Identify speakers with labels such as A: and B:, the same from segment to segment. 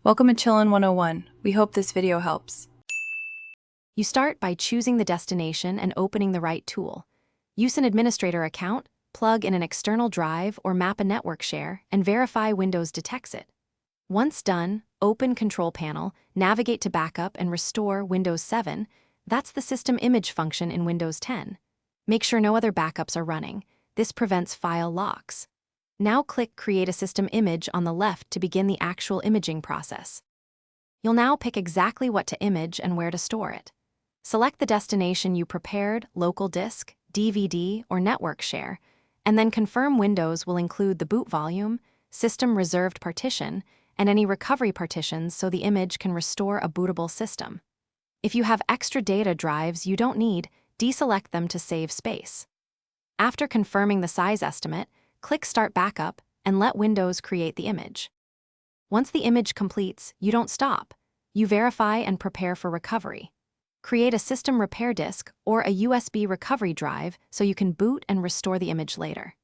A: Welcome to Chillin' 101. We hope this video helps.
B: You start by choosing the destination and opening the right tool. Use an administrator account, plug in an external drive or map a network share, and verify Windows detects it. Once done, open Control Panel, navigate to Backup and restore Windows 7. That's the system image function in Windows 10. Make sure no other backups are running. This prevents file locks. Now click Create a System Image on the left to begin the actual imaging process. You'll now pick exactly what to image and where to store it. Select the destination you prepared, local disk, DVD, or network share, and then confirm Windows will include the boot volume, system reserved partition, and any recovery partitions so the image can restore a bootable system. If you have extra data drives you don't need, deselect them to save space. After confirming the size estimate, click Start Backup and let Windows create the image. Once the image completes, you don't stop. You verify and prepare for recovery. Create a system repair disk or a USB recovery drive so you can boot and restore the image later.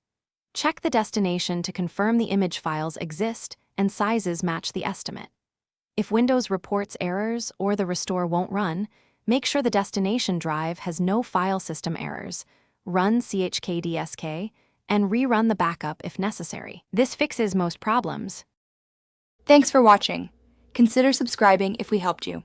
B: Check the destination to confirm the image files exist and sizes match the estimate. If Windows reports errors or the restore won't run, make sure the destination drive has no file system errors. Run chkdsk and rerun the backup if necessary. This fixes most problems.
C: Thanks for watching. Consider subscribing if we helped you.